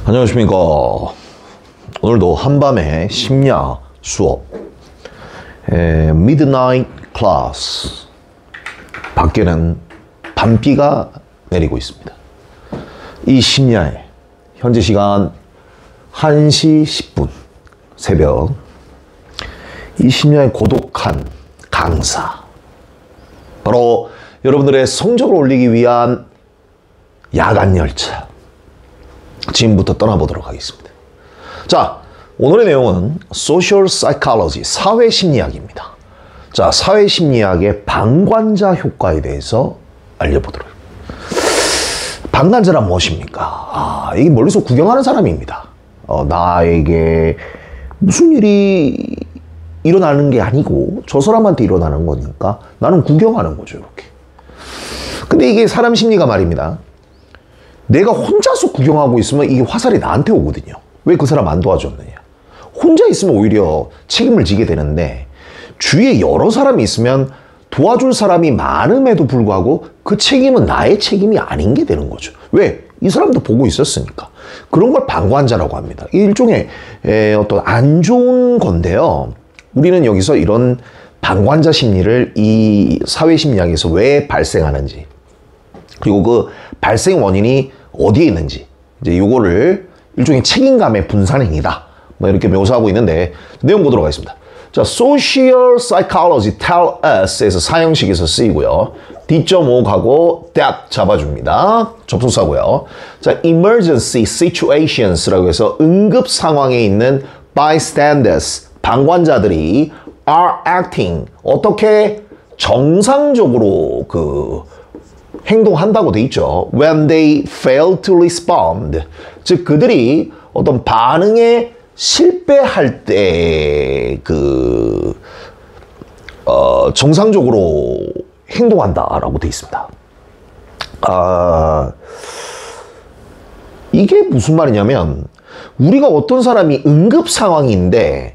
안녕하십니까. 오늘도 한밤의 심야 수업 미드나잇 클래스. 밖에는 밤비가 내리고 있습니다. 이 심야에 현재 시간 1시 10분 새벽, 이 심야에 고독한 강사, 바로 여러분들의 성적을 올리기 위한 야간 열차, 지금부터 떠나보도록 하겠습니다. 자, 오늘의 내용은 Social Psychology, 사회심리학입니다. 자, 사회심리학의 방관자 효과에 대해서 알려보도록. 방관자란 무엇입니까? 이게 멀리서 구경하는 사람입니다. 나에게 무슨 일이 일어나는 게 아니고 저 사람한테 일어나는 거니까 나는 구경하는 거죠, 이렇게. 근데 이게 사람 심리가 말입니다. 내가 혼자서 구경하고 있으면 이게 화살이 나한테 오거든요. 왜 그 사람 안 도와줬느냐. 혼자 있으면 오히려 책임을 지게 되는데, 주위에 여러 사람이 있으면 도와줄 사람이 많음에도 불구하고 그 책임은 나의 책임이 아닌 게 되는 거죠. 왜? 이 사람도 보고 있었으니까. 그런 걸 방관자라고 합니다. 일종의 어떤 안 좋은 건데요. 우리는 여기서 이런 방관자 심리를 이 사회심리학에서 왜 발생하는지, 그리고 그 발생 원인이 어디에 있는지, 이제 요거를 일종의 책임감의 분산행위다, 뭐 이렇게 묘사하고 있는데, 내용 보도록 하겠습니다. 자, Social Psychology Tell Us에서 사형식에서 쓰이고요. D.5 가고 that 잡아줍니다. 접속사고요. 자, Emergency Situations라고 해서 응급 상황에 있는 bystanders, 방관자들이 are acting, 어떻게 정상적으로 행동한다고 돼 있죠. When they fail to respond, 즉 그들이 어떤 반응에 실패할 때 정상적으로 행동한다라고 돼 있습니다. 이게 무슨 말이냐면, 우리가 어떤 사람이 응급 상황인데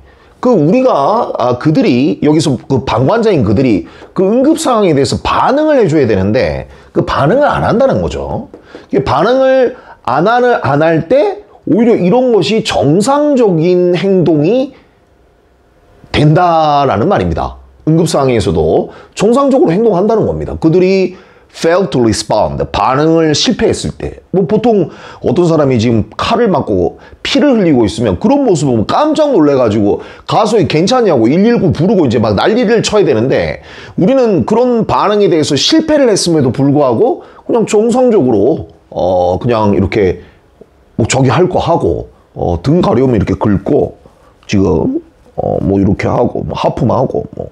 그들이 여기서 그 방관자인 그들이 그 응급 상황에 대해서 반응을 해줘야 되는데 그 반응을 안 한다는 거죠. 반응을 안 할 때 오히려 이런 것이 정상적인 행동이 된다라는 말입니다. 응급 상황에서도 정상적으로 행동한다는 겁니다. 그들이 fail to respond, 반응을 실패했을 때, 뭐 보통 어떤 사람이 지금 칼을 맞고 피를 흘리고 있으면 그런 모습 보면 깜짝 놀래가지고 가서 괜찮냐고 119 부르고 이제 막 난리를 쳐야 되는데, 우리는 그런 반응에 대해서 실패를 했음에도 불구하고 그냥 정상적으로 그냥 이렇게 뭐 저기 할 거 하고 등 가려우면 이렇게 긁고 지금 뭐 이렇게 하고 뭐 하품하고 뭐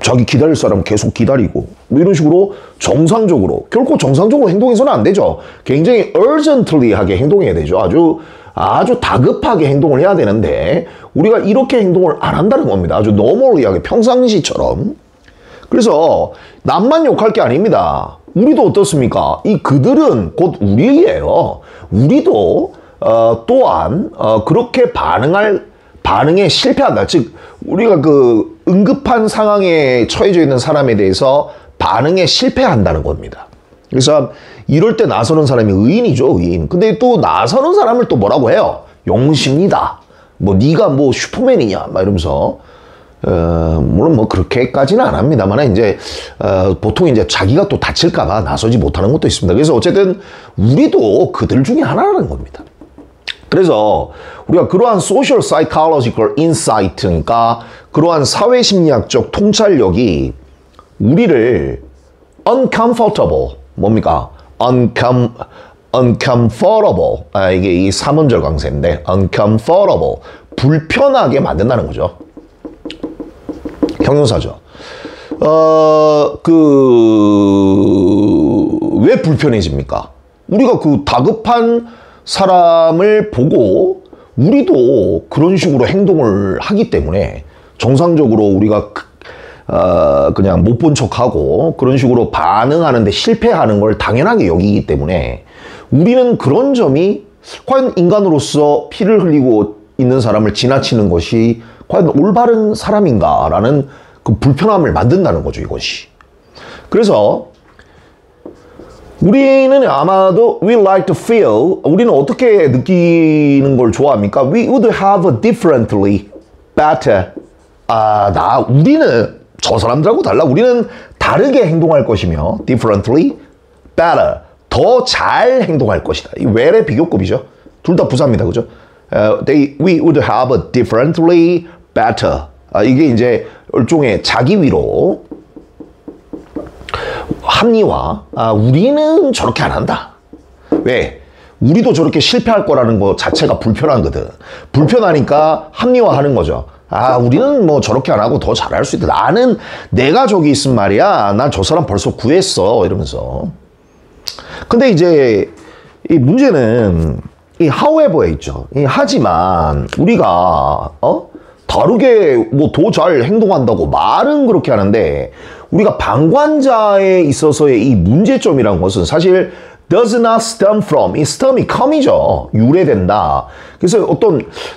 자기 기다릴 사람 계속 기다리고 뭐 이런 식으로 정상적으로, 결코 정상적으로 행동해서는 안 되죠. 굉장히 urgently하게 행동해야 되죠. 아주 다급하게 행동을 해야 되는데 우리가 이렇게 행동을 안 한다는 겁니다. 아주 normally하게 평상시처럼. 그래서 남만 욕할 게 아닙니다. 우리도 어떻습니까? 그들은 곧 우리예요. 우리도 또한 그렇게 반응에 실패한다. 즉 우리가 그 응급한 상황에 처해져 있는 사람에 대해서 반응에 실패한다는 겁니다. 그래서 이럴 때 나서는 사람이 의인이죠, 의인. 근데 또 나서는 사람을 또 뭐라고 해요? 용신이다. 뭐 네가 뭐 슈퍼맨이냐, 막 이러면서 물론 뭐 그렇게까지는 안 합니다만 이제 보통 이제 자기가 또 다칠까봐 나서지 못하는 것도 있습니다. 그래서 어쨌든 우리도 그들 중에 하나라는 겁니다. 그래서 우리가 그러한 social psychological insight니까 그러한 사회심리학적 통찰력이 우리를 uncomfortable, 뭡니까? uncomfortable, 이게 이 3음절 강세인데 uncomfortable, 불편하게 만든다는 거죠. 형용사죠. 왜 불편해집니까? 우리가 그 다급한 사람을 보고 우리도 그런 식으로 행동을 하기 때문에 정상적으로 우리가 그냥 못 본 척하고 그런 식으로 반응하는데 실패하는 걸 당연하게 여기기 때문에 우리는 그런 점이 과연 인간으로서 피를 흘리고 있는 사람을 지나치는 것이 과연 올바른 사람인가라는 그 불편함을 만든다는 거죠, 이것이. 그래서 우리는 아마도 we like to feel, 우리는 어떻게 느끼는 걸 좋아합니까? We would have a differently better. 우리는 저 사람들하고 달라. 우리는 다르게 행동할 것이며 differently better. 더 잘 행동할 것이다. 이 well의 비교급이죠. 둘 다 부사입니다. 그죠? We would have a differently better. 이게 이제 일종의 자기 위로 합리화. 우리는 저렇게 안 한다. 왜? 우리도 저렇게 실패할 거라는 거 자체가 불편하거든. 불편하니까 합리화하는 거죠. 우리는 뭐 저렇게 안 하고 더 잘할 수 있다. 내가 저기 있으면 말이야. 난 저 사람 벌써 구했어. 이러면서. 근데 이제 이 문제는 이 however에 있죠. 하지만 우리가 다르게 뭐 더 잘 행동한다고 말은 그렇게 하는데 우리가 방관자에 있어서의 이 문제점이라는 것은 사실 does not stem from, 이 stem이 come이죠. 유래된다. 그래서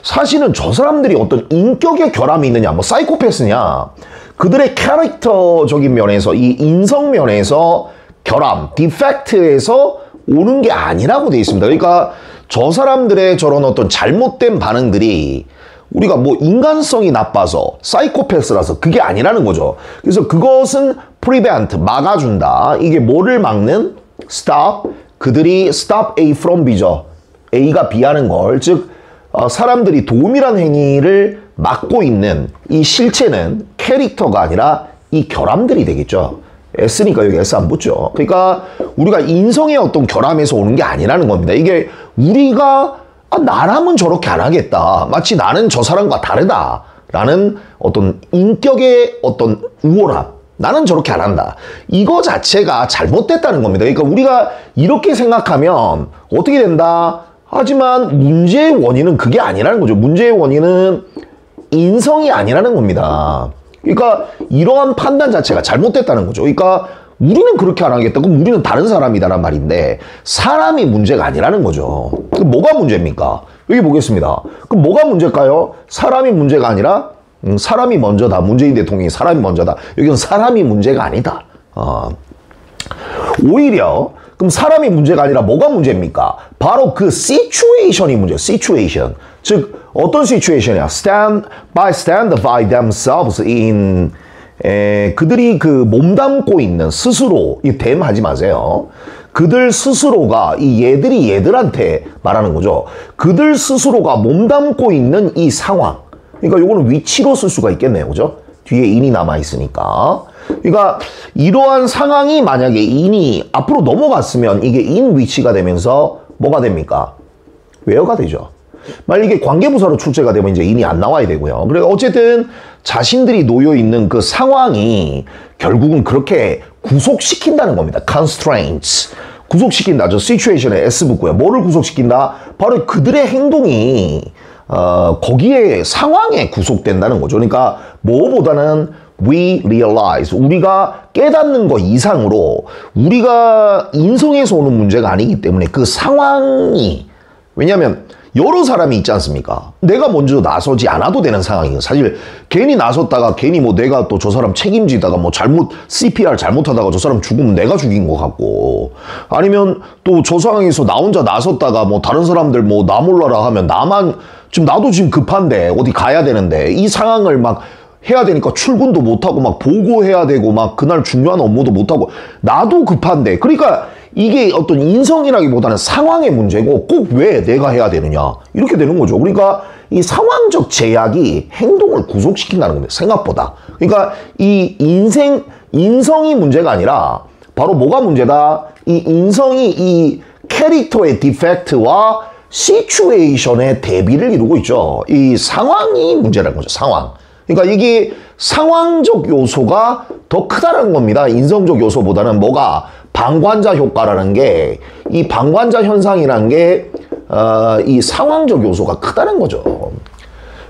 사실은 저 사람들이 어떤 인격의 결함이 있느냐, 뭐 사이코패스냐, 그들의 캐릭터적인 면에서, 이 인성 면에서 결함, 디펙트에서 오는 게 아니라고 되어 있습니다. 그러니까 저 사람들의 저런 어떤 잘못된 반응들이 우리가 뭐 인간성이 나빠서 사이코패스라서 그게 아니라는 거죠. 그래서 그것은 prevent, 막아준다. 이게 뭐를 막는? stop. 그들이 stop A from B죠. A가 B하는 걸, 즉 사람들이 도움이란 행위를 막고 있는 이 실체는 캐릭터가 아니라 이 결함들이 되겠죠. S니까 여기 S 안 붙죠. 그러니까 우리가 인성의 어떤 결함에서 오는 게 아니라는 겁니다. 이게 우리가 나라면 저렇게 안 하겠다. 마치 나는 저 사람과 다르다. 라는 어떤 인격의 어떤 우월함. 나는 저렇게 안 한다. 이거 자체가 잘못됐다는 겁니다. 그러니까 우리가 이렇게 생각하면 어떻게 된다? 하지만 문제의 원인은 그게 아니라는 거죠. 문제의 원인은 인성이 아니라는 겁니다. 그러니까 이러한 판단 자체가 잘못됐다는 거죠. 그러니까 우리는 그렇게 안 하겠다. 그럼 우리는 다른 사람이다란 말인데 사람이 문제가 아니라는 거죠. 그럼 뭐가 문제입니까? 여기 보겠습니다. 그럼 뭐가 문제일까요? 사람이 문제가 아니라 사람이 먼저다. 문재인 대통령이 사람이 먼저다. 여기는 사람이 문제가 아니다. 오히려 그럼 사람이 문제가 아니라 뭐가 문제입니까? 바로 그 situation이 문제예요. situation. 즉 어떤 situation이야? stand by themselves in 그들이 그 몸담고 있는 스스로, 이 them 하지 마세요. 그들 스스로가 이 얘들한테 말하는 거죠. 그들 스스로가 몸담고 있는 이 상황. 그러니까 요거는 위치로 쓸 수가 있겠네요. 그죠? 뒤에 in이 남아 있으니까. 그러니까 이러한 상황이 만약에 in이 앞으로 넘어갔으면 이게 in 위치가 되면서 뭐가 됩니까? where가 되죠. 만약 이게 관계부사로 출제가 되면 이제 in이 안 나와야 되고요. 그래서 어쨌든 자신들이 놓여 있는 그 상황이 결국은 그렇게 구속시킨다는 겁니다. constraints. 구속시킨다. 저 situation에 S 붙고요. 뭐를 구속시킨다? 바로 그들의 행동이 거기에 상황에 구속된다는 거죠. 그러니까 뭐보다는 we realize, 우리가 깨닫는 것 이상으로 우리가 인성에서 오는 문제가 아니기 때문에 그 상황이, 왜냐하면 여러 사람이 있지 않습니까? 내가 먼저 나서지 않아도 되는 상황이에요. 사실 괜히 나섰다가 괜히 뭐 내가 또 저 사람 책임지다가 뭐 CPR 잘못하다가 저 사람 죽으면 내가 죽인 것 같고, 아니면 또 저 상황에서 나 혼자 나섰다가 뭐 다른 사람들 뭐 나 몰라라 하면 나도 지금 급한데 어디 가야 되는데 이 상황을 막 해야 되니까 출근도 못하고 막 보고해야 되고 막 그날 중요한 업무도 못하고 나도 급한데, 그러니까 이게 어떤 인성이라기보다는 상황의 문제고 꼭 왜 내가 해야 되느냐 이렇게 되는 거죠. 그러니까 이 상황적 제약이 행동을 구속시킨다는 겁니다. 생각보다. 그러니까 이 인성이 문제가 아니라 바로 뭐가 문제다? 이 인성이 이 캐릭터의 디펙트와 시츄에이션의 대비를 이루고 있죠. 이 상황이 문제라는 거죠. 상황. 그러니까 이게 상황적 요소가 더 크다는 겁니다. 인성적 요소보다는 뭐가? 방관자 효과라는 게, 이 방관자 현상이라는 게 이 상황적 요소가 크다는 거죠.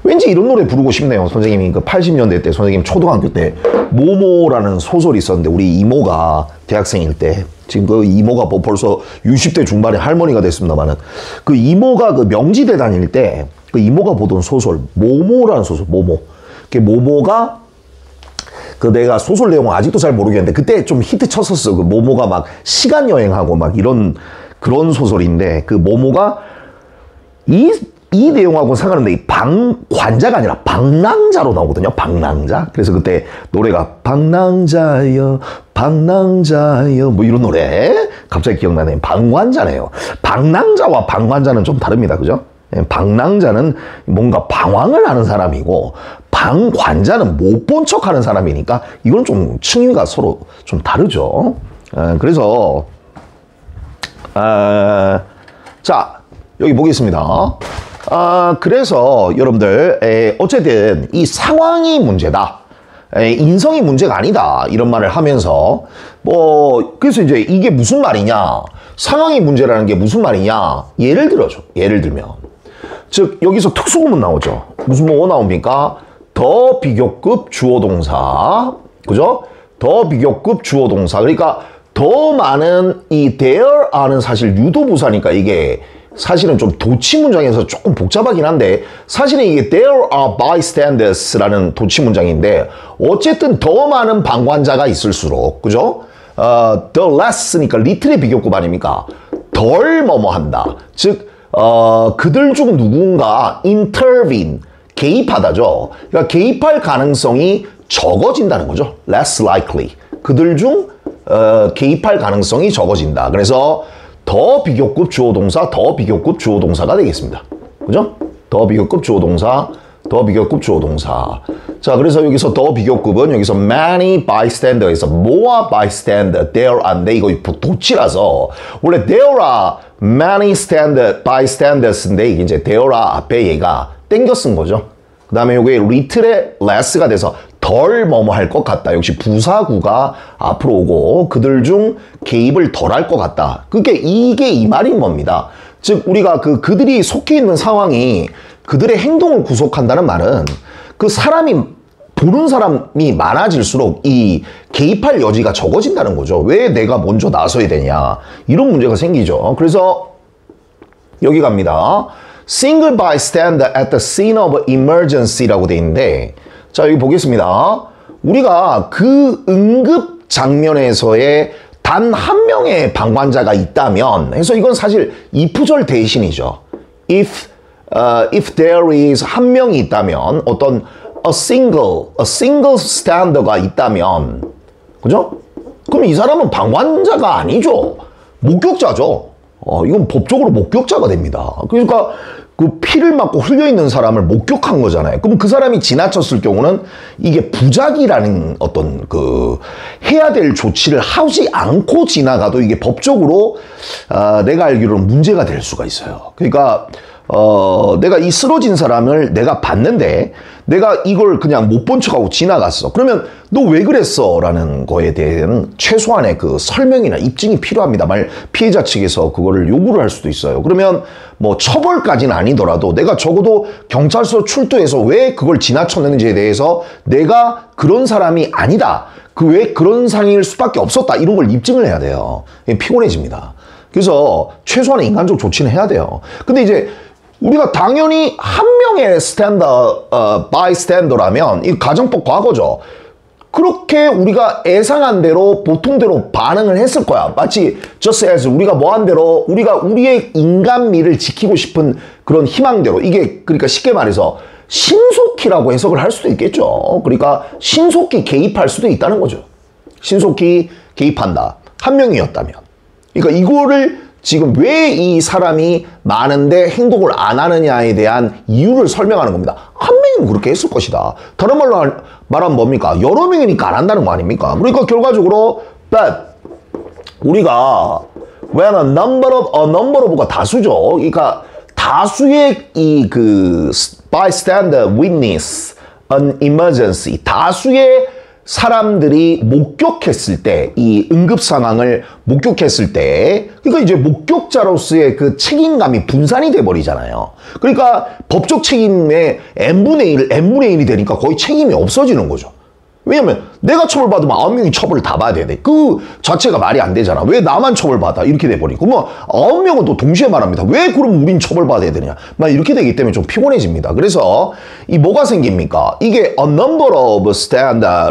왠지 이런 노래 부르고 싶네요. 선생님이 그 80년대 때 선생님 초등학교 때 모모라는 소설이 있었는데 우리 이모가 대학생일 때, 지금 그 이모가 벌써 60대 중반에 할머니가 됐습니다만은, 그 이모가 그 명지대 다닐 때 그 이모가 보던 소설 모모라는 소설, 모모. 그 모모가 그 내가 소설 내용은 아직도 잘 모르겠는데 그때 좀 히트 쳤었어. 그 모모가 막 시간 여행하고 막 이런 그런 소설인데 그 모모가 이 내용하고는 상관없는데 이 방관자가 아니라 방랑자로 나오거든요. 방랑자. 그래서 그때 노래가 방랑자여 방랑자여 뭐 이런 노래 갑자기 기억나네요. 방관자네요. 방랑자와 방관자는 좀 다릅니다. 그죠? 방랑자는 뭔가 방황을 하는 사람이고 방관자는 못 본 척하는 사람이니까 이건 좀 층위가 서로 좀 다르죠. 그래서 자 여기 보겠습니다. 그래서 여러분들 어쨌든 이 상황이 문제다. 인성이 문제가 아니다. 이런 말을 하면서 뭐 그래서 이제 이게 무슨 말이냐. 상황이 문제라는 게 무슨 말이냐. 예를 들면 즉 여기서 특수구문 나오죠. 무슨 뭐 나옵니까? 더 비교급 주어동사. 그죠? 더 비교급 주어동사. 그러니까 더 많은 이 there are는 사실 유도부사니까 이게 사실은 좀 도치 문장에서 조금 복잡하긴 한데 사실은 이게 there are bystanders라는 도치 문장인데 어쨌든 더 많은 방관자가 있을수록 그죠? the less니까 little의 비교급 아닙니까? 덜 뭐뭐 한다. 즉 그들 중 누군가 intervene 개입하다죠. 그러니까 개입할 가능성이 적어진다는 거죠. less likely. 그들 중 개입할 가능성이 적어진다. 그래서 더 비교급 주어동사, 더 비교급 주어동사가 되겠습니다. 그죠? 더 비교급 주어동사, 더 비교급 주어동사. 자, 그래서 여기서 더 비교급은 여기서 many bystander에서 more bystander, there are인데 이거 도치라서 원래 there are many bystanders인데 이게 이제 there are 앞에 얘가 땡겨 쓴 거죠. 그 다음에 이게 little의 less가 돼서 덜 뭐뭐 할 것 같다. 역시 부사구가 앞으로 오고 그들 중 개입을 덜 할 것 같다. 그게 이게 이 말인 겁니다. 즉 우리가 그들이 속해 있는 상황이 그들의 행동을 구속한다는 말은 그 사람이 보는 사람이 많아질수록 이 개입할 여지가 적어진다는 거죠. 왜 내가 먼저 나서야 되냐. 이런 문제가 생기죠. 그래서 여기 갑니다. Single bystander at the scene of emergency라고 돼 있는데 자 여기 보겠습니다. 우리가 그 응급 장면에서의 단 한 명의 방관자가 있다면 해서 이건 사실 if절 대신이죠. If there is 한 명이 있다면 어떤 a single stander가 있다면 그죠? 그럼 이 사람은 방관자가 아니죠. 목격자죠. 이건 법적으로 목격자가 됩니다. 그러니까 그 피를 맞고 흘려있는 사람을 목격한 거잖아요. 그럼 그 사람이 지나쳤을 경우는 이게 부작이라는 어떤 해야 될 조치를 하지 않고 지나가도 이게 법적으로 내가 알기로는 문제가 될 수가 있어요. 그러니까 내가 이 쓰러진 사람을 내가 봤는데 내가 이걸 그냥 못 본 척하고 지나갔어. 그러면 너 왜 그랬어? 라는 거에 대한 최소한의 그 설명이나 입증이 필요합니다. 만약 피해자 측에서 그거를 요구를 할 수도 있어요. 그러면 뭐 처벌까지는 아니더라도 내가 적어도 경찰서 출두해서 왜 그걸 지나쳤는지에 대해서 내가 그런 사람이 아니다. 왜 그런 상황일 수밖에 없었다. 이런 걸 입증을 해야 돼요. 피곤해집니다. 그래서 최소한의 인간적 조치는 해야 돼요. 근데 이제 우리가 당연히 한 명의 bystander라면 이 가정법 과거죠. 그렇게 우리가 예상한 대로 보통대로 반응을 했을 거야. 마치 just as 우리가 뭐한 대로 우리가 우리의 인간미를 지키고 싶은 그런 희망대로 이게 그러니까 쉽게 말해서 신속히라고 해석을 할 수도 있겠죠. 그러니까 신속히 개입할 수도 있다는 거죠. 신속히 개입한다. 한 명이었다면. 그러니까 이거를 지금 왜 이 사람이 많은데 행동을 안 하느냐에 대한 이유를 설명하는 겁니다. 한 명이면 그렇게 했을 것이다. 다른 말로 말하면 뭡니까? 여러 명이니까 안 한다는 거 아닙니까? 그러니까 결과적으로 but 우리가 when a number of가 다수죠. 그러니까 다수의 bystander witness an emergency 다수의 사람들이 목격했을 때, 이 응급 상황을 목격했을 때, 그러니까 이제 목격자로서의 그 책임감이 분산이 돼버리잖아요. 그러니까 법적 책임의 n분의 1이 되니까 거의 책임이 없어지는 거죠. 왜냐면 내가 처벌받으면 9명이 처벌을 다 받아야 돼. 그 자체가 말이 안 되잖아. 왜 나만 처벌받아? 이렇게 돼버리고 뭐 9명은 또 동시에 말합니다. 왜 그럼 우린 처벌받아야 되냐? 막 이렇게 되기 때문에 좀 피곤해집니다. 그래서 이 뭐가 생깁니까? 이게 a number of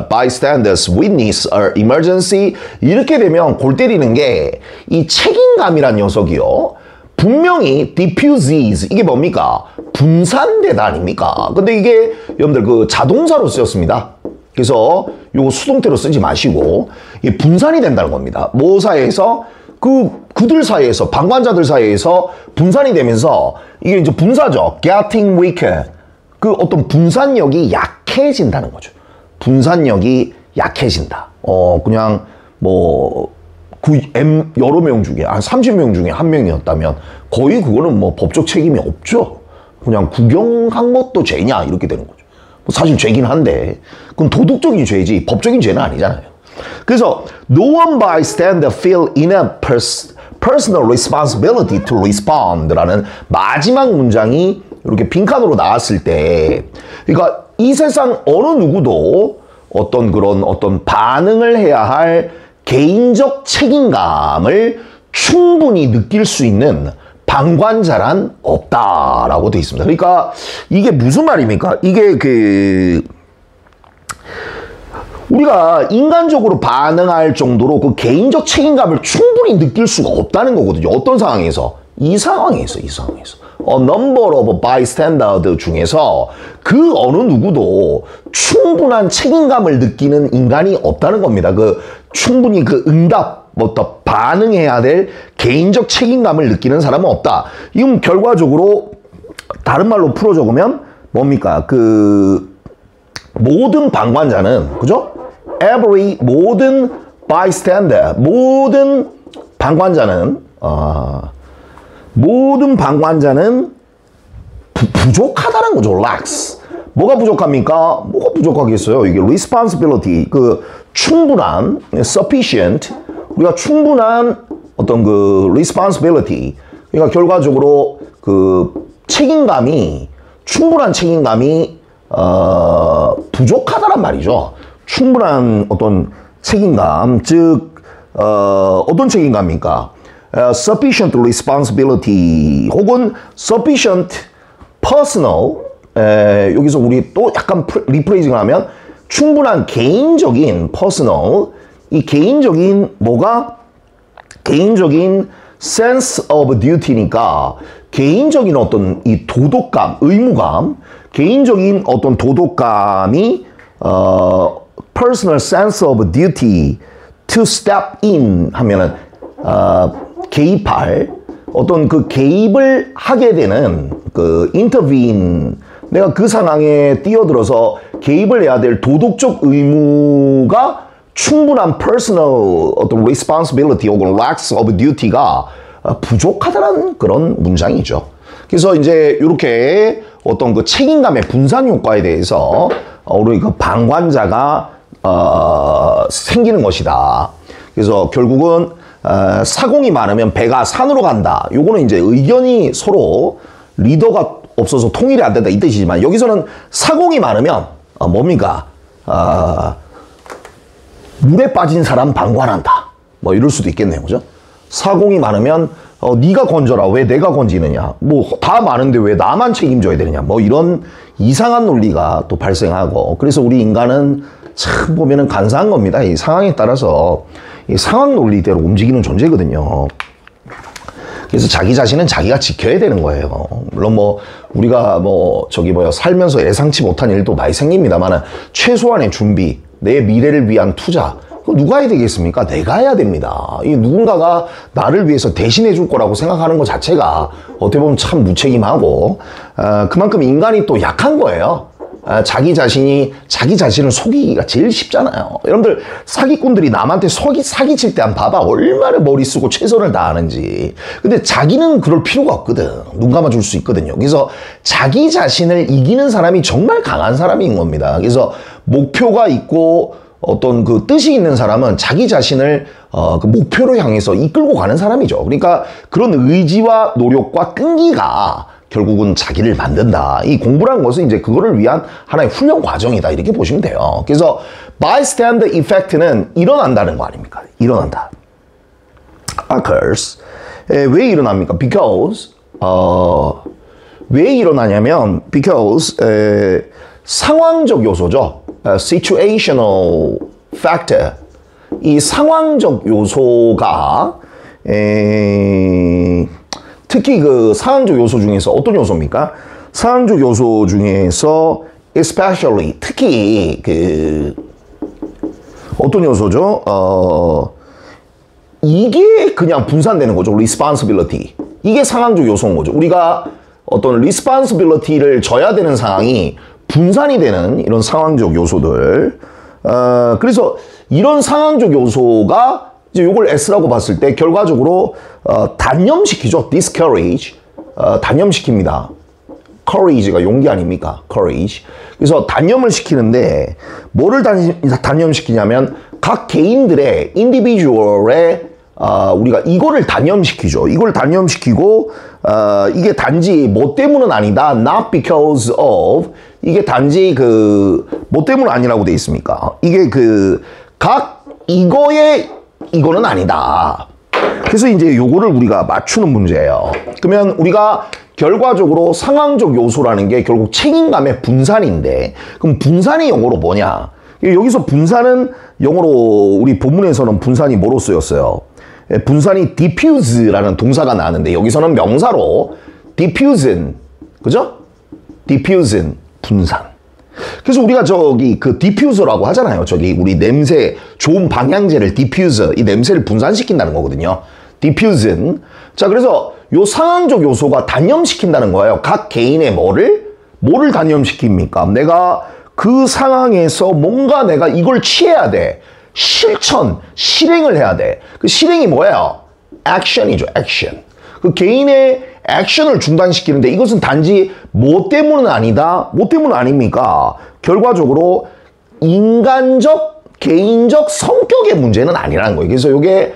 bystanders witness an emergency 이렇게 되면 골 때리는 게 이 책임감이란 녀석이요. 분명히 diffuses 이게 뭡니까? 분산되다 아닙니까? 근데 이게 여러분들 그 자동사로 쓰였습니다. 그래서 요거 수동태로 쓰지 마시고 이게 분산이 된다는 겁니다. 뭐 사이에서 그들 사이에서 방관자들 사이에서 분산이 되면서 이게 이제 분사죠. getting weaker. 그 어떤 분산력이 약해진다는 거죠. 분산력이 약해진다. 그냥 뭐 여러 명 중에 한 30명 중에 한 명이었다면 거의 그거는 뭐 법적 책임이 없죠. 그냥 구경한 것도 죄냐 이렇게 되는 거죠. 사실 죄긴 한데 그건 도덕적인 죄지 법적인 죄는 아니잖아요. 그래서 no one bystander feel in a personal responsibility to respond라는 마지막 문장이 이렇게 빈칸으로 나왔을 때 그러니까 이 세상 어느 누구도 어떤 반응을 해야 할 개인적 책임감을 충분히 느낄 수 있는 방관자란 없다라고 되어 있습니다. 그러니까 이게 무슨 말입니까? 이게 우리가 인간적으로 반응할 정도로 그 개인적 책임감을 충분히 느낄 수가 없다는 거거든요. 어떤 상황에서? 이 상황에서. A number of bystanders 중에서 그 어느 누구도 충분한 책임감을 느끼는 인간이 없다는 겁니다. 충분히 또 반응해야 될 개인적 책임감을 느끼는 사람은 없다. 이건 결과적으로 다른 말로 풀어 적으면 뭡니까? 모든 방관자는, 그죠? 모든 bystander, 모든 방관자는 부족하다는 거죠. lacks. 뭐가 부족합니까? 뭐가 부족하겠어요? 이게 responsibility, 충분한, sufficient, 우리가 충분한 어떤 responsibility. 그러니까 결과적으로 충분한 책임감이, 부족하다란 말이죠. 충분한 어떤 책임감, 즉, 어떤 책임감입니까? sufficient responsibility 혹은 sufficient personal 여기서 우리 또 약간 리프레이징을 하면 충분한 개인적인 personal 이 개인적인 sense of duty니까 개인적인 어떤 이 도덕감, 의무감 개인적인 어떤 도덕감이 personal sense of duty to step in 하면은 개입할 어떤 개입을 하게 되는 intervene 내가 그 상황에 뛰어들어서 개입을 해야 될 도덕적 의무가 충분한 personal 어떤 responsibility 혹은 lacks of duty가 부족하다는 그런 문장이죠. 그래서 이제 이렇게 어떤 책임감의 분산 효과에 대해서 우리 방관자가 생기는 것이다. 그래서 결국은 사공이 많으면 배가 산으로 간다. 요거는 이제 의견이 서로 리더가 없어서 통일이 안 된다 이 뜻이지만 여기서는 사공이 많으면 뭡니까? 물에 빠진 사람 방관한다. 뭐 이럴 수도 있겠네요. 그죠? 사공이 많으면 네가 건져라. 왜 내가 건지느냐. 뭐 다 많은데 왜 나만 책임져야 되느냐. 뭐 이런 이상한 논리가 또 발생하고 그래서 우리 인간은 참 보면은 간사한 겁니다. 이 상황에 따라서 이 상황 논리대로 움직이는 존재거든요. 그래서 자기 자신은 자기가 지켜야 되는 거예요. 물론 우리가 살면서 예상치 못한 일도 많이 생깁니다만 최소한의 준비, 내 미래를 위한 투자, 그거 누가 해야 되겠습니까? 내가 해야 됩니다. 이 누군가가 나를 위해서 대신해 줄 거라고 생각하는 것 자체가 어떻게 보면 참 무책임하고 그만큼 인간이 또 약한 거예요. 자기 자신을 속이기가 제일 쉽잖아요. 여러분들 사기꾼들이 남한테 사기칠 때 한번 봐봐. 얼마나 머리 쓰고 최선을 다하는지. 근데 자기는 그럴 필요가 없거든. 눈 감아줄 수 있거든요. 그래서 자기 자신을 이기는 사람이 정말 강한 사람인 겁니다. 그래서 목표가 있고 어떤 뜻이 있는 사람은 자기 자신을 목표로 향해서 이끌고 가는 사람이죠. 그러니까 그런 의지와 노력과 끈기가 결국은 자기를 만든다. 이 공부라는 것은 이제 그거를 위한 하나의 훈련 과정이다. 이렇게 보시면 돼요. 그래서 bystander effect는 일어난다는 거 아닙니까? 일어난다. occurs. 왜 일어납니까? because 왜 일어나냐면 because 상황적 요소죠. situational factor. 이 상황적 요소가 특히 그 상황적 요소 중에서 어떤 요소입니까? 상황적 요소 중에서 especially 특히 그 어떤 요소죠? 이게 그냥 분산되는 거죠. responsibility. 이게 상황적 요소인 거죠. 우리가 어떤 responsibility를 져야 되는 상황이 분산이 되는 이런 상황적 요소들. 그래서 이런 상황적 요소가 이제 요걸 S라고 봤을 때 결과적으로 단념시키죠. discourage. 단념시킵니다. courage가 용기 아닙니까? courage. 그래서 단념을 시키는데 뭐를 단념시키냐면 각 개인들의 individual의 우리가 이거를 단념시키죠. 이걸 단념시키고 이게 단지 뭐 때문은 아니다. not because of. 이게 단지 그 뭐 때문 아니라고 돼 있습니까? 이게 그 각 이거는 아니다. 그래서 이제 요거를 우리가 맞추는 문제예요. 그러면 우리가 결과적으로 상황적 요소라는 게 결국 책임감의 분산인데 그럼 분산이 영어로 뭐냐? 여기서 분산은 영어로 우리 본문에서는 분산이 뭐로 쓰였어요? 분산이 diffuse라는 동사가 나왔는데 여기서는 명사로 diffuse는 그죠? diffuse는 분산. 그래서 우리가 저기 그 디퓨저라고 하잖아요. 저기 우리 냄새 좋은 방향제를 디퓨저 이 냄새를 분산시킨다는 거거든요. 디퓨전. 자 그래서 요 상황적 요소가 단념시킨다는 거예요. 각 개인의 뭐를 단념시킵니까? 내가 그 상황에서 뭔가 내가 이걸 취해야 돼. 실행을 해야 돼. 그 실행이 뭐예요? 액션이죠. 액션. 그 개인의 액션을 중단시키는데 이것은 단지 뭐 때문은 아니다. 뭐 때문은 아닙니까? 결과적으로 인간적, 개인적 성격의 문제는 아니라는 거예요. 그래서 이게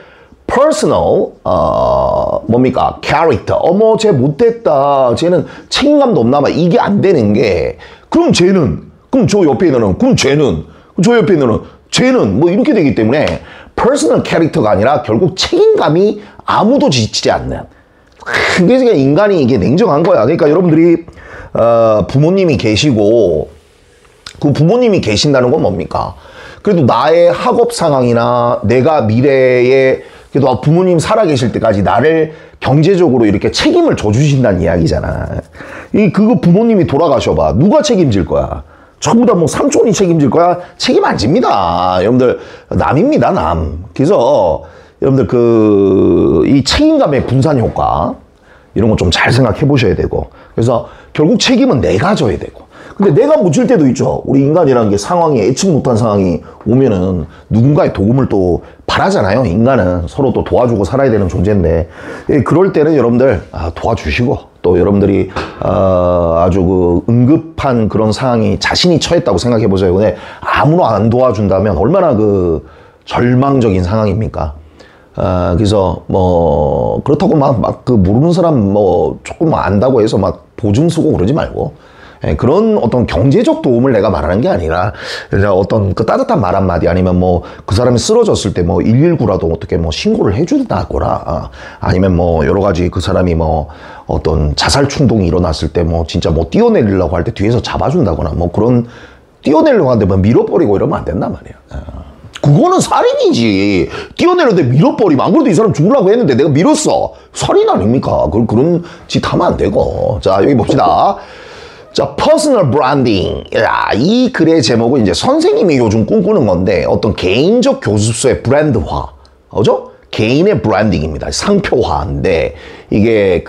personal, 뭡니까? character. 어머, 쟤 못됐다. 쟤는 책임감도 없나 봐. 이게 안 되는 게 그럼 쟤는, 그럼 저 옆에 있는 애는, 그럼 쟤는, 저 옆에 있는 애는, 쟤는 뭐 이렇게 되기 때문에 personal character가 아니라 결국 책임감이 아무도 지치지 않는 그게 그냥 인간이 이게 냉정한 거야. 그러니까 여러분들이 부모님이 계시고 그 부모님이 계신다는 건 뭡니까? 그래도 나의 학업 상황이나 내가 미래에 그래도 부모님 살아계실 때까지 나를 경제적으로 이렇게 책임을 져주신다는 이야기잖아. 그거 부모님이 돌아가셔봐. 누가 책임질 거야? 전부 다 뭐 삼촌이 책임질 거야? 책임 안 집니다. 여러분들 남입니다, 남. 그래서 여러분들 이 책임감의 분산 효과 이런 거 좀 잘 생각해 보셔야 되고 그래서 결국 책임은 내가 져야 되고 근데 내가 못 질 때도 있죠. 우리 인간이라는 게 상황이 예측 못한 상황이 오면은 누군가의 도움을 또 바라잖아요. 인간은 서로 또 도와주고 살아야 되는 존재인데 그럴 때는 여러분들 도와주시고 또 여러분들이 아주 그 응급한 그런 상황이 자신이 처했다고 생각해 보세요. 근데 아무나 안 도와준다면 얼마나 그 절망적인 상황입니까? 그래서 뭐 그렇다고 막 그 모르는 사람 뭐 조금 안다고 해서 막 보증 쓰고 그러지 말고 그런 어떤 경제적 도움을 내가 말하는 게 아니라 어떤 그 따뜻한 말 한마디 아니면 뭐 그 사람이 쓰러졌을 때 뭐 119라도 어떻게 뭐 신고를 해준다거나 아니면 뭐 여러 가지 그 사람이 뭐 어떤 자살 충동이 일어났을 때 뭐 진짜 뭐 뛰어내리려고 할 때 뒤에서 잡아준다거나 뭐 그런 뛰어내리려고 하는데 뭐 밀어버리고 이러면 안 된단 말이야. 그거는 살인이지. 뛰어내렸는데 밀어버리면 안 그래도 이 사람 죽으려고 했는데 내가 밀었어. 살인 아닙니까? 그런 짓 하면 안 되고. 자 여기 봅시다. 자 personal branding. 야, 이 글의 제목은 이제 선생님이 요즘 꿈꾸는 건데 어떤 개인적 교습서의 브랜드화. 그죠? 개인의 브랜딩입니다. 상표화인데 이게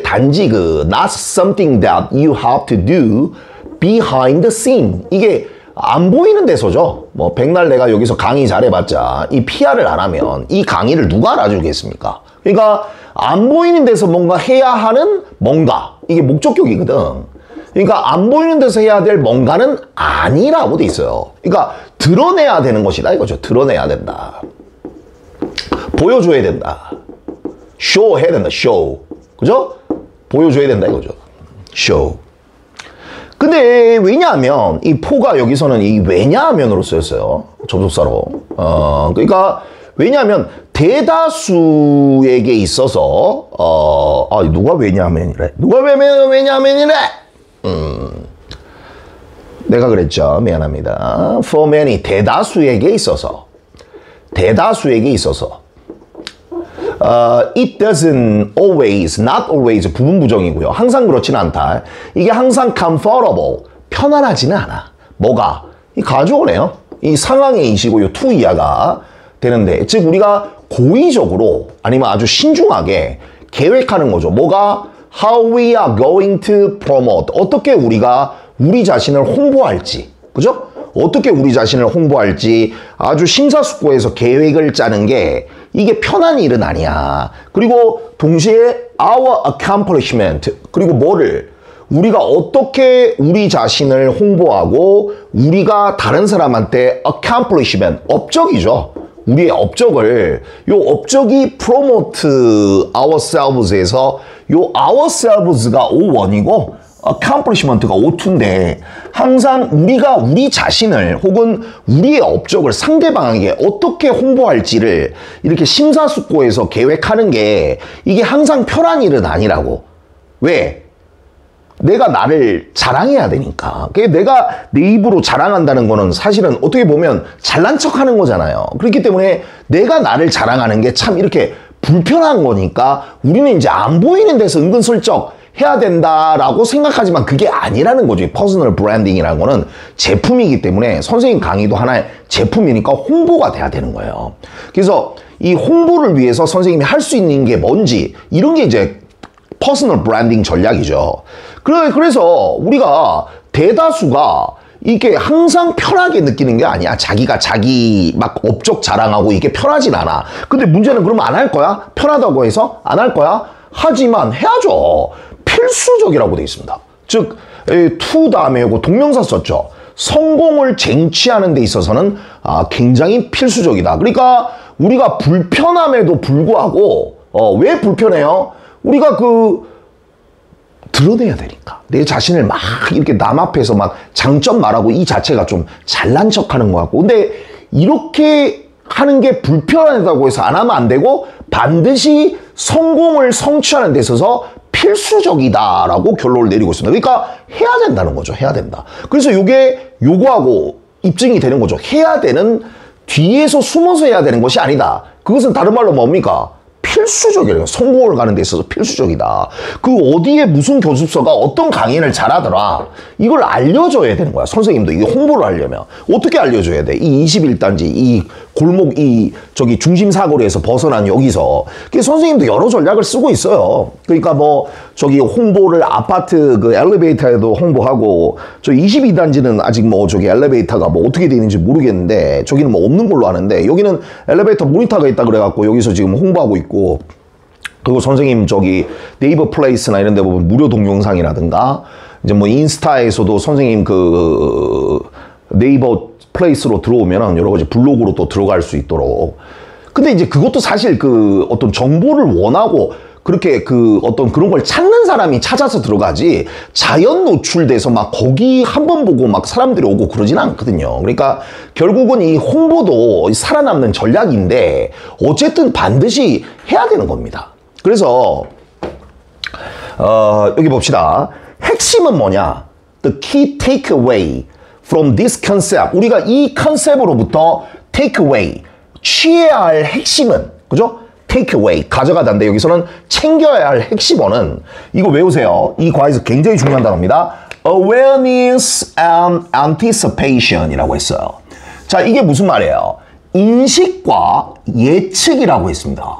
단지 not something that you have to do behind the scene. 이게 안 보이는 데서죠. 뭐 백날 내가 여기서 강의 잘해봤자 이 PR을 안 하면 이 강의를 누가 알아주겠습니까? 그러니까 안 보이는 데서 뭔가 해야 하는 뭔가 이게 목적격이거든. 그러니까 안 보이는 데서 해야 될 뭔가는 아니라고 돼 있어요. 그러니까 드러내야 되는 것이다 이거죠. 드러내야 된다. 보여줘야 된다. 쇼 해야 된다. 쇼. 그죠? 보여줘야 된다 이거죠. show. 근데 왜냐하면 이 for가 여기서는 이 왜냐하면으로 쓰였어요. 접속사로. 그러니까 왜냐하면 대다수에게 있어서 누가 왜냐하면이래. 누가 왜냐하면이래. 내가 그랬죠. 미안합니다. For many 대다수에게 있어서 it doesn't always, not always 부분 부정이고요. 항상 그렇지는 않다. 이게 항상 comfortable, 편안하지는 않아. 뭐가? 이 가주어네요. 이 상황의 이시고요. to 이하가 되는데, 즉 우리가 고의적으로 아니면 아주 신중하게 계획하는 거죠. 뭐가? How we are going to promote. 어떻게 우리가 우리 자신을 홍보할지. 그죠? 어떻게 우리 자신을 홍보할지 아주 심사숙고해서 계획을 짜는 게 이게 편한 일은 아니야. 그리고 동시에 our accomplishment, 그리고 뭐를 우리가 어떻게 우리 자신을 홍보하고 우리가 다른 사람한테 accomplishment, 업적이죠. 우리의 업적을, 요 업적이 promote ourselves에서 요 ourselves가 O1이고 accomplishment가 O2인데 항상 우리가 우리 자신을 혹은 우리의 업적을 상대방에게 어떻게 홍보할지를 이렇게 심사숙고해서 계획하는 게 이게 항상 편한 일은 아니라고. 왜? 내가 나를 자랑해야 되니까. 내가 내 입으로 자랑한다는 거는 사실은 어떻게 보면 잘난 척하는 거잖아요. 그렇기 때문에 내가 나를 자랑하는 게 참 이렇게 불편한 거니까 우리는 이제 안 보이는 데서 은근슬쩍 해야 된다라고 생각하지만 그게 아니라는 거죠. 퍼스널 브랜딩이라는 거는 제품이기 때문에 선생님 강의도 하나의 제품이니까 홍보가 돼야 되는 거예요. 그래서 이 홍보를 위해서 선생님이 할 수 있는 게 뭔지 이런 게 이제 퍼스널 브랜딩 전략이죠. 그래서 우리가 대다수가 이게 항상 편하게 느끼는 게 아니야. 자기가 자기 막 업적 자랑하고 이게 편하진 않아. 근데 문제는 그러면 안 할 거야? 편하다고 해서 안 할 거야? 하지만 해야죠. 필수적이라고 되어 있습니다. 즉, to 다음에 이거 동명사 썼죠. 성공을 쟁취하는 데 있어서는 굉장히 필수적이다. 그러니까 우리가 불편함에도 불구하고 왜 불편해요? 우리가 드러내야 되니까. 내 자신을 막 이렇게 남 앞에서 막 장점 말하고 이 자체가 좀 잘난 척하는 것 같고. 근데 이렇게 하는 게 불편하다고 해서 안 하면 안 되고 반드시 성공을 성취하는 데 있어서 필수적이다라고 결론을 내리고 있습니다. 그러니까 해야 된다는 거죠. 해야 된다. 그래서 이게 요거하고 입증이 되는 거죠. 해야 되는, 뒤에서 숨어서 해야 되는 것이 아니다. 그것은 다른 말로 뭡니까? 필수적이래요. 성공을 가는 데 있어서 필수적이다. 어디에 무슨 교습서가 어떤 강의를 잘하더라. 이걸 알려줘야 되는 거야. 선생님도 이게 홍보를 하려면. 어떻게 알려줘야 돼? 이 21단지, 이 골목, 중심사거리에서 벗어난 여기서. 선생님도 여러 전략을 쓰고 있어요. 그러니까 홍보를 아파트 엘리베이터에도 홍보하고, 22단지는 아직 엘리베이터가 어떻게 되어 있는지 모르겠는데, 저기는 없는 걸로 아는데, 여기는 엘리베이터 모니터가 있다 그래갖고, 여기서 지금 홍보하고 있고, 그리고 선생님 네이버 플레이스나 이런 데 보면 무료 동영상이라든가, 이제 인스타에서도 선생님 네이버 플레이스로 들어오면 여러 가지 블로그로 또 들어갈 수 있도록. 근데 이제 그것도 사실 어떤 정보를 원하고 그렇게 어떤 그런 걸 찾는 사람이 찾아서 들어가지 자연 노출돼서 막 거기 한번 보고 막 사람들이 오고 그러진 않거든요. 그러니까 결국은 이 홍보도 살아남는 전략인데 어쨌든 반드시 해야 되는 겁니다. 그래서 여기 봅시다. 핵심은 뭐냐? The key takeaway from this concept. 우리가 이 컨셉으로부터 takeaway, 취해야 할 핵심은, 그죠? takeaway, 가져가다인데 여기서는 챙겨야 할 핵심어는 이거 외우세요. 이 과에서 굉장히 중요한 단어입니다. awareness and anticipation 이라고 했어요. 자, 이게 무슨 말이에요? 인식과 예측이라고 했습니다.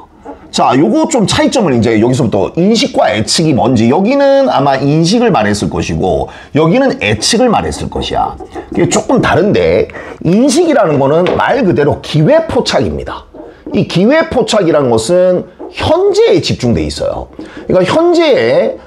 자, 요거 좀 차이점을 이제 여기서부터 인식과 예측이 뭔지, 여기는 아마 인식을 말했을 것이고 여기는 예측을 말했을 것이야. 이게 조금 다른데, 인식이라는 거는 말 그대로 기회포착입니다. 이 기회포착이라는 것은 현재에 집중돼 있어요. 그러니까 현재에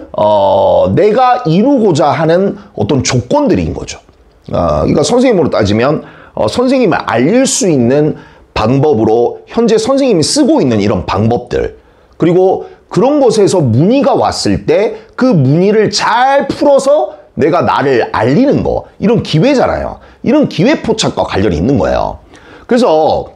내가 이루고자 하는 어떤 조건들인 거죠. 그러니까 선생님으로 따지면 선생님을 알릴 수 있는 방법으로 현재 선생님이 쓰고 있는 이런 방법들, 그리고 그런 것에서 문의가 왔을 때 그 문의를 잘 풀어서 내가 나를 알리는 거, 이런 기회잖아요. 이런 기회 포착과 관련이 있는 거예요. 그래서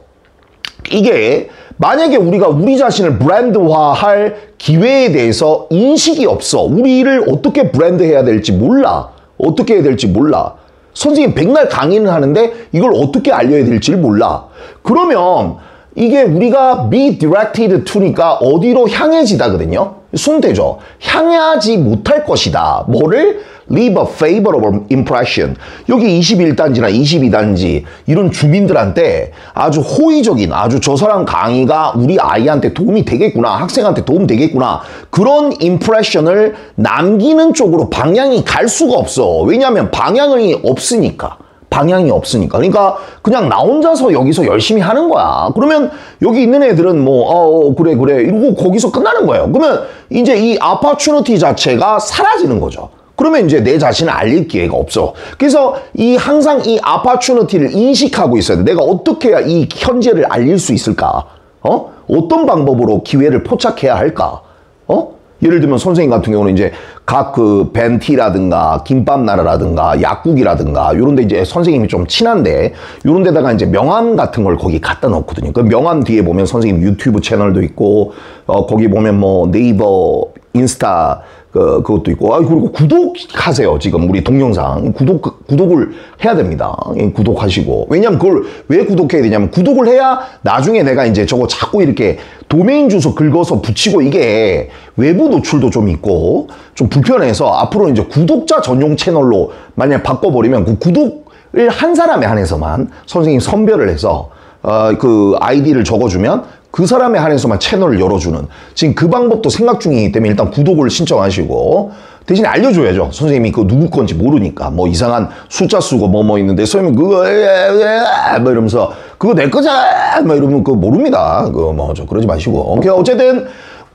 이게 만약에 우리가 우리 자신을 브랜드화할 기회에 대해서 인식이 없어. 우리를 어떻게 브랜드해야 될지 몰라. 어떻게 해야 될지 몰라. 선생님 백날 강의는 하는데 이걸 어떻게 알려야 될지를 몰라. 그러면 이게 우리가 be directed to니까 어디로 향해지다거든요. 순대죠. 향하지 못할 것이다. 뭐를? leave a favorable impression. 여기 21단지나 22단지 이런 주민들한테 아주 호의적인, 아주 저 사람 강의가 우리 아이한테 도움이 되겠구나, 학생한테 도움 되겠구나, 그런 임프레션을 남기는 쪽으로 방향이 갈 수가 없어. 왜냐하면 방향이 없으니까. 그러니까 그냥 나 혼자서 여기서 열심히 하는 거야. 그러면 여기 있는 애들은 뭐 그래 이러고 거기서 끝나는 거예요. 그러면 이제 이 opportunity 자체가 사라지는 거죠. 그러면 이제 내 자신을 알릴 기회가 없어. 그래서 항상 이 opportunity를 인식하고 있어야 돼. 내가 어떻게 해야 이 현재를 알릴 수 있을까? 어떤 방법으로 기회를 포착해야 할까? 예를 들면 선생님 같은 경우는 이제 각 그 벤티라든가 김밥나라라든가 약국이라든가 이런 데 이제 선생님이 좀 친한데 이런 데다가 이제 명함 같은 걸 거기 갖다 놓거든요. 그 명함 뒤에 보면 선생님 유튜브 채널도 있고 거기 보면 뭐 네이버, 인스타 그것도 있고, 그리고 구독하세요. 지금 우리 동영상 구독을 해야 됩니다. 구독하시고. 왜냐면 그걸 왜 구독해야 되냐면 구독을 해야 나중에 내가 이제 저거 자꾸 이렇게 도메인 주소 긁어서 붙이고 이게 외부 노출도 좀 있고 좀 불편해서 앞으로 이제 구독자 전용 채널로 만약 바꿔버리면 그 구독을 한 사람에 한해서만 선생님 선별을 해서 그 아이디를 적어주면 그 사람에 한해서만 채널을 열어주는, 지금 그 방법도 생각 중이기 때문에 일단 구독을 신청하시고, 대신에 알려줘야죠. 선생님이 그 누구 건지 모르니까. 뭐 이상한 숫자 쓰고 뭐 있는데 선생님 그거 뭐 이러면서 그거 내 거잖아 뭐 이러면 그거 모릅니다. 그거 뭐 저 그러지 마시고. 오케이. 어쨌든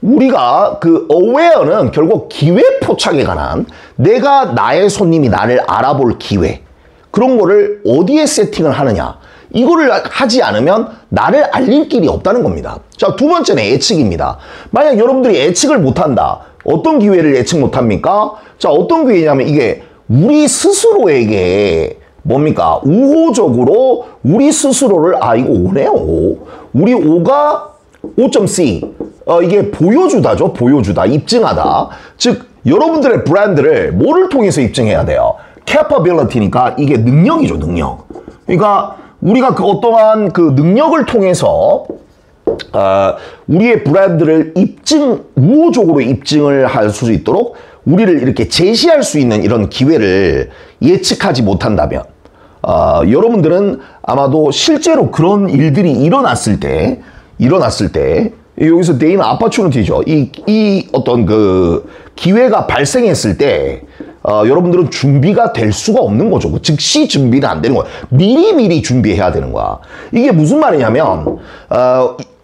우리가 그 aware는 결국 기회 포착에 관한, 내가 나의 손님이 나를 알아볼 기회, 그런 거를 어디에 세팅을 하느냐, 이거를 하지 않으면 나를 알릴 길이 없다는 겁니다. 자, 두 번째는 예측입니다. 만약 여러분들이 예측을 못한다. 어떤 기회를 예측 못합니까? 자, 어떤 기회냐면 이게 우리 스스로에게 뭡니까? 우호적으로 우리 스스로를 이거 오네요. 우리 오가 5.C. 이게 보여주다죠. 보여주다. 입증하다. 즉 여러분들의 브랜드를 뭐를 통해서 입증해야 돼요? capability니까 이게 능력이죠. 능력. 그러니까 우리가 그 어떠한 그 능력을 통해서 우리의 브랜드를 우호적으로 입증을 할 수 있도록 우리를 이렇게 제시할 수 있는 이런 기회를 예측하지 못한다면 여러분들은 아마도 실제로 그런 일들이 일어났을 때 여기서 데인 아파추니티죠. 이 어떤 그 기회가 발생했을 때 여러분들은 준비가 될 수가 없는 거죠. 즉시 준비는 안 되는 거야. 미리 준비해야 되는 거야. 이게 무슨 말이냐면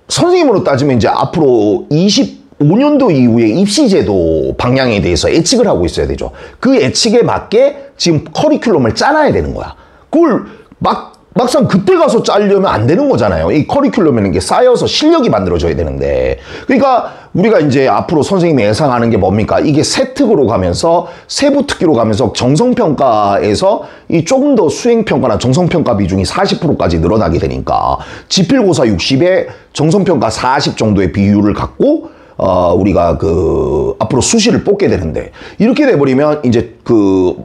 선생님으로 따지면 이제 앞으로 25년도 이후에 입시제도 방향에 대해서 예측을 하고 있어야 되죠. 그 예측에 맞게 지금 커리큘럼을 짜놔야 되는 거야. 그걸 막상 그때 가서 짜려면 안 되는 거잖아요. 이 커리큘럼이라는 게 쌓여서 실력이 만들어져야 되는데. 그러니까 우리가 이제 앞으로 선생님이 예상하는 게 뭡니까? 이게 세특으로 가면서 세부특기로 가면서 정성평가에서 이 조금 더 수행평가나 정성평가 비중이 40%까지 늘어나게 되니까 지필고사 60에 정성평가 40 정도의 비율을 갖고 우리가 그 앞으로 수시를 뽑게 되는데, 이렇게 돼버리면 이제 그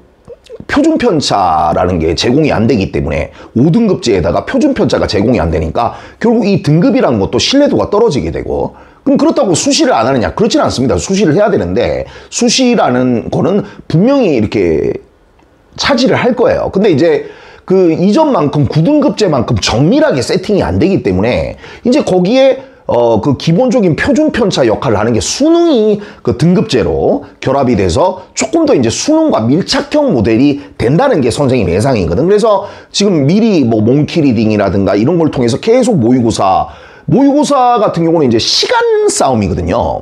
표준편차라는 게 제공이 안 되기 때문에 5등급제에다가 표준편차가 제공이 안 되니까 결국 이 등급이라는 것도 신뢰도가 떨어지게 되고, 그럼 그렇다고 수시를 안 하느냐? 그렇지는 않습니다. 수시를 해야 되는데 수시라는 거는 분명히 이렇게 차지를 할 거예요. 근데 이제 그 이전만큼 9등급제만큼 정밀하게 세팅이 안 되기 때문에 이제 거기에 그 기본적인 표준 편차 역할을 하는 게 수능이 그 등급제로 결합이 돼서 조금 더 이제 수능과 밀착형 모델이 된다는 게 선생님 예상이거든. 그래서 지금 미리 뭐 몽키 리딩이라든가 이런 걸 통해서 계속 모의고사 같은 경우는 이제 시간 싸움이거든요.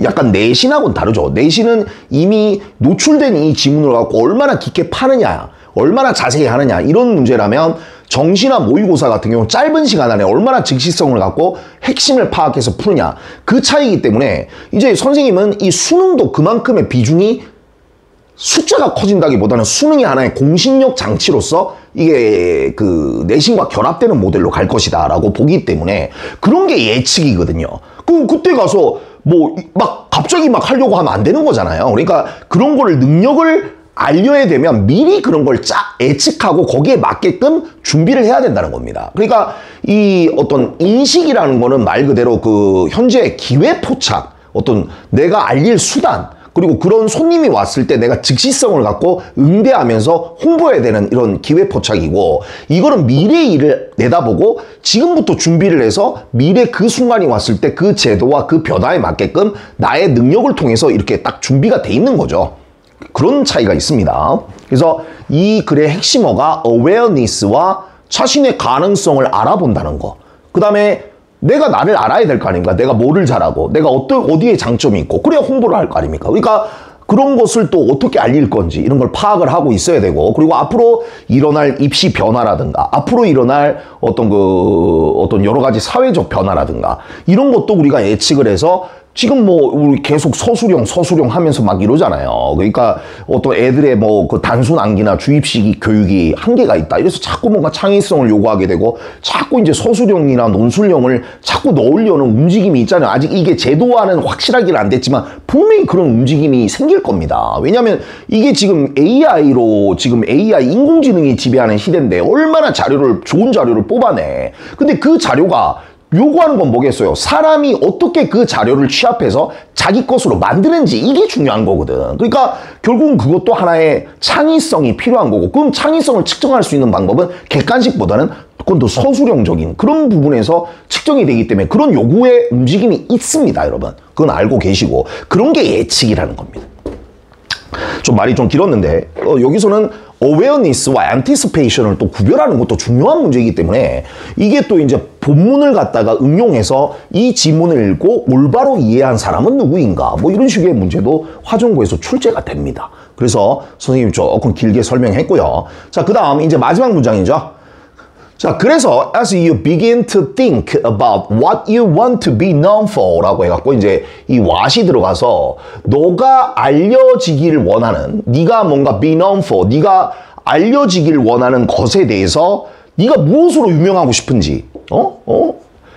약간 내신하고는 다르죠. 내신은 이미 노출된 이 지문을 갖고 얼마나 깊게 파느냐, 얼마나 자세히 하느냐, 이런 문제라면 정시나 모의고사 같은 경우는 짧은 시간 안에 얼마나 즉시성을 갖고 핵심을 파악해서 푸느냐. 그 차이이기 때문에 이제 선생님은 이 수능도 그만큼의 비중이 숫자가 커진다기보다는 수능이 하나의 공신력 장치로서 이게 그 내신과 결합되는 모델로 갈 것이다 라고 보기 때문에 그런 게 예측이거든요. 그럼 그때 가서 뭐 막 갑자기 막 하려고 하면 안 되는 거잖아요. 그러니까 그런 거를 능력을 알려야 되면 미리 그런 걸 예측하고 거기에 맞게끔 준비를 해야 된다는 겁니다. 그러니까 이 어떤 인식이라는 거는 말 그대로 그 현재 기회 포착, 어떤 내가 알릴 수단, 그리고 그런 손님이 왔을 때 내가 즉시성을 갖고 응대하면서 홍보해야 되는 이런 기회 포착이고, 이거는 미래의 일을 내다보고 지금부터 준비를 해서 미래 그 순간이 왔을 때 그 제도와 그 변화에 맞게끔 나의 능력을 통해서 이렇게 딱 준비가 돼 있는 거죠. 그런 차이가 있습니다. 그래서 이 글의 핵심어가 awareness와 자신의 가능성을 알아본다는 거. 그 다음에 내가 나를 알아야 될 거 아닙니까? 내가 뭐를 잘하고 내가 어디에 장점이 있고 그래야 홍보를 할 거 아닙니까? 그러니까 그런 것을 또 어떻게 알릴 건지 이런 걸 파악을 하고 있어야 되고, 그리고 앞으로 일어날 입시 변화라든가 앞으로 일어날 어떤 여러 가지 사회적 변화라든가 이런 것도 우리가 예측을 해서 지금 뭐 우리 계속 서술형 하면서 막 이러잖아요. 그러니까 어떤 애들의 뭐 그 단순 암기나 주입식 교육이 한계가 있다. 이래서 자꾸 뭔가 창의성을 요구하게 되고 자꾸 이제 서술형이나 논술형을 자꾸 넣으려는 움직임이 있잖아요. 아직 이게 제도화는 확실하게는 안 됐지만 분명히 그런 움직임이 생길 겁니다. 왜냐하면 이게 지금 AI 인공지능이 지배하는 시대인데 얼마나 좋은 자료를 뽑아내. 근데 그 자료가 요구하는 건 뭐겠어요? 사람이 어떻게 그 자료를 취합해서 자기 것으로 만드는지, 이게 중요한 거거든. 그러니까 결국은 그것도 하나의 창의성이 필요한 거고, 그럼 창의성을 측정할 수 있는 방법은 객관식보다는 그건 더 서술형적인 그런 부분에서 측정이 되기 때문에 그런 요구의 움직임이 있습니다, 여러분. 그건 알고 계시고, 그런 게 예측이라는 겁니다. 좀 말이 좀 길었는데 여기서는 awareness와 anticipation을 또 구별하는 것도 중요한 문제이기 때문에 이게 또 이제 본문을 갖다가 응용해서 이 지문을 읽고 올바로 이해한 사람은 누구인가, 뭐 이런 식의 문제도 화전고에서 출제가 됩니다. 그래서 선생님이 조금 길게 설명했고요. 자, 그 다음 이제 마지막 문장이죠. 자, 그래서 as you begin to think about what you want to be known for 라고 해갖고 이제 이 what이 들어가서 너가 알려지길 원하는, 네가 뭔가 be known for, 네가 알려지길 원하는 것에 대해서 네가 무엇으로 유명하고 싶은지,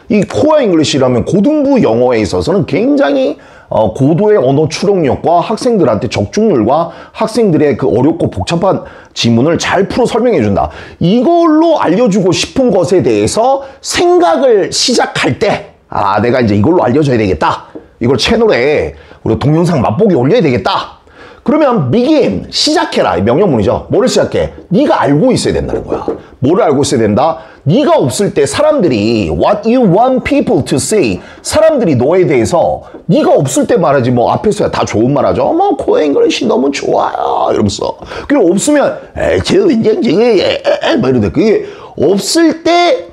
이 코어 잉글리시라면 고등부 영어에 있어서는 굉장히 고도의 언어 추론력과 학생들한테 적중률과 학생들의 그 어렵고 복잡한 지문을 잘 풀어 설명해 준다. 이걸로 알려주고 싶은 것에 대해서 생각을 시작할 때, 아, 내가 이제 이걸로 알려줘야 되겠다. 이걸 채널에 우리 동영상 맛보기 올려야 되겠다. 그러면 begin, 시작해라. 명령문이죠. 뭐를 시작해? 네가 알고 있어야 된다는 거야. 뭐를 알고 있어야 된다? 네가 없을 때 사람들이 what you want people to say, 사람들이 너에 대해서 네가 없을 때 말하지, 뭐 앞에서야 다 좋은 말 하죠. 뭐 코어 잉글리시 너무 좋아요 이러면서. 그리고 없으면 저 은정정에 뭐 이러는데, 그게 없을 때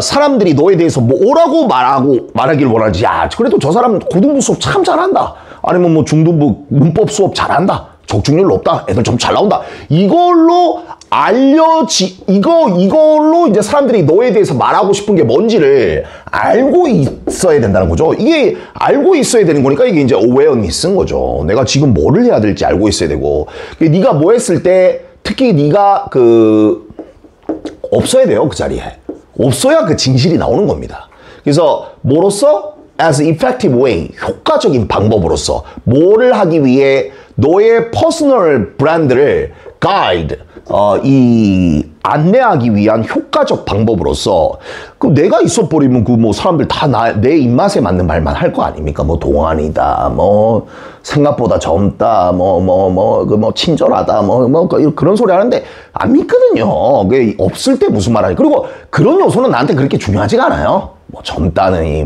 사람들이 너에 대해서 뭐라고 말하길 원하지. 야, 그래도 저 사람 고등부 수업 참 잘한다. 아니면 뭐 중등부 문법 수업 잘한다. 적중률 높다. 애들 좀 잘 나온다. 이걸로 이걸로 이제 사람들이 너에 대해서 말하고 싶은 게 뭔지를 알고 있어야 된다는 거죠. 이게 알고 있어야 되는 거니까 이게 이제 awareness인 거죠. 내가 지금 뭐를 해야 될지 알고 있어야 되고, 네가 뭐 했을 때 특히 네가 없어야 돼요. 그 자리에. 없어야 그 진실이 나오는 겁니다. 그래서 뭐로써? as effective way, 효과적인 방법으로서 뭐를 하기 위해 너의 퍼스널 브랜드를 guide, 안내하기 위한 효과적 방법으로서. 그럼 내가 있어버리면 그 뭐 사람들 다 내 입맛에 맞는 말만 할 거 아닙니까? 뭐 동안이다, 뭐 생각보다 젊다, 친절하다, 그런 소리 하는데 안 믿거든요. 그게 없을 때 무슨 말 하니. 그리고 그런 요소는 나한테 그렇게 중요하지가 않아요. 뭐 젊다느니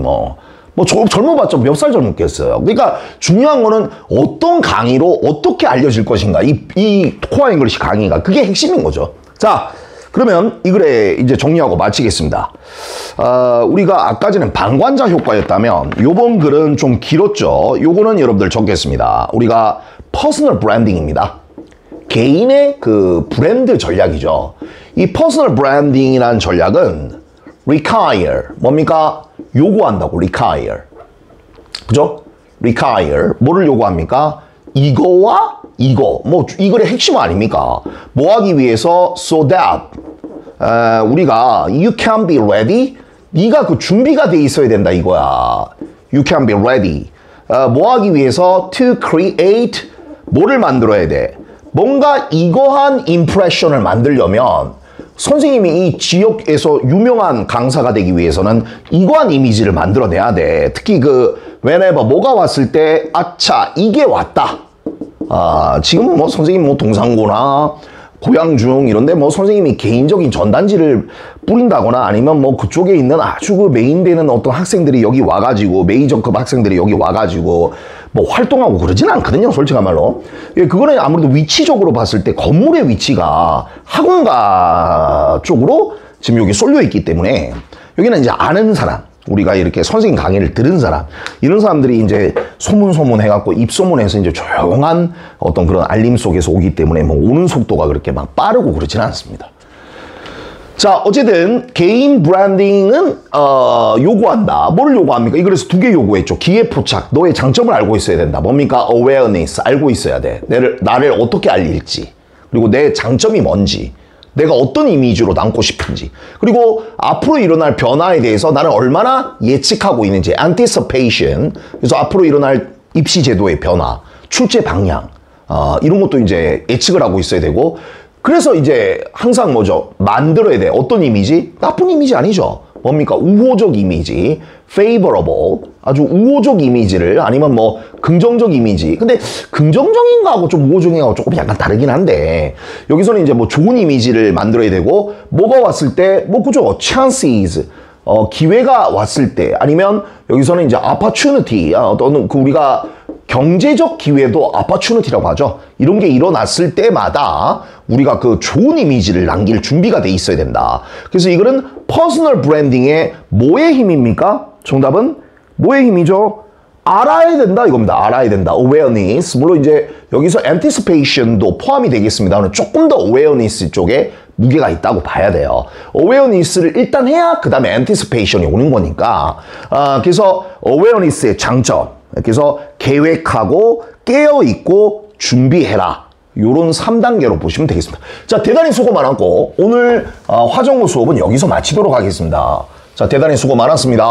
젊어봤자 몇 살 젊었겠어요. 그러니까 중요한 거는 어떤 강의로 어떻게 알려질 것인가. 이 코어 잉글리시 강의가 그게 핵심인 거죠. 자, 그러면 이 글에 이제 정리하고 마치겠습니다. 우리가 아까 전에 방관자 효과였다면 요번 글은 좀 길었죠. 요거는 여러분들 적겠습니다. 우리가 퍼스널 브랜딩입니다. 개인의 그 브랜드 전략이죠. 이 퍼스널 브랜딩이라는 전략은 require, 뭡니까? 요구한다고, require. 그죠? require, 뭐를 요구합니까? 이거와 이거, 뭐 이거의 핵심 아닙니까? 뭐 하기 위해서 so that 우리가 you can be ready, 네가 그 준비가 돼 있어야 된다 이거야. You can be ready. 뭐 하기 위해서 to create, 뭐를 만들어야 돼? 뭔가 이거한 impression을 만들려면 선생님이 이 지역에서 유명한 강사가 되기 위해서는 이거한 이미지를 만들어내야 돼. 특히 그 whenever 뭐가 왔을 때 아차 이게 왔다. 지금 뭐 선생님 뭐 동상고나 고양중 이런데 뭐 선생님이 개인적인 전단지를 뿌린다거나 아니면 뭐 그쪽에 있는 아주 그 메인되는 어떤 학생들이 여기 와가지고 메이저급 학생들이 여기 와가지고 뭐 활동하고 그러진 않거든요, 솔직한 말로. 예, 그거는 아무래도 위치적으로 봤을 때 건물의 위치가 학원가 쪽으로 지금 여기 쏠려 있기 때문에 여기는 이제 아는 사람, 우리가 이렇게 선생님 강의를 들은 사람, 이런 사람들이 이제 소문 해갖고 입소문해서 이제 조용한 어떤 그런 알림 속에서 오기 때문에 뭐 오는 속도가 그렇게 막 빠르고 그렇지는 않습니다. 자, 어쨌든 개인 브랜딩은 요구한다. 뭐를 요구합니까? 그래서 두 개 요구했죠. 기회 포착, 너의 장점을 알고 있어야 된다. 뭡니까? awareness, 알고 있어야 돼. 나를 어떻게 알릴지, 그리고 내 장점이 뭔지, 내가 어떤 이미지로 남고 싶은지, 그리고 앞으로 일어날 변화에 대해서 나는 얼마나 예측하고 있는지, anticipation. 그래서 앞으로 일어날 입시 제도의 변화, 출제 방향, 이런 것도 이제 예측을 하고 있어야 되고, 그래서 이제 항상 뭐죠? 만들어야 돼. 어떤 이미지? 나쁜 이미지 아니죠. 뭡니까? 우호적 이미지, favorable, 아주 우호적 이미지를, 아니면 뭐 긍정적 이미지. 근데 긍정적인 거하고 좀 우호적인 거하고 조금 약간 다르긴 한데, 여기서는 이제 뭐 좋은 이미지를 만들어야 되고, 뭐가 왔을 때, 뭐 그죠? chances, 기회가 왔을 때, 아니면 여기서는 이제 opportunity, 어떤 그 우리가 경제적 기회도 opportunity라고 하죠. 이런 게 일어났을 때마다 우리가 그 좋은 이미지를 남길 준비가 돼 있어야 된다. 그래서 이거는 퍼스널 브랜딩의 뭐의 힘입니까? 정답은 뭐의 힘이죠? 알아야 된다 이겁니다. 알아야 된다. awareness. 물론 이제 여기서 anticipation도 포함이 되겠습니다만 조금 더 awareness 쪽에 무게가 있다고 봐야 돼요. awareness를 일단 해야 그 다음에 anticipation이 오는 거니까. 그래서 awareness의 장점. 그래서 계획하고 깨어있고 준비해라. 요런 3단계로 보시면 되겠습니다. 자, 대단히 수고 많았고 오늘 화정우 수업은 여기서 마치도록 하겠습니다. 자, 대단히 수고 많았습니다.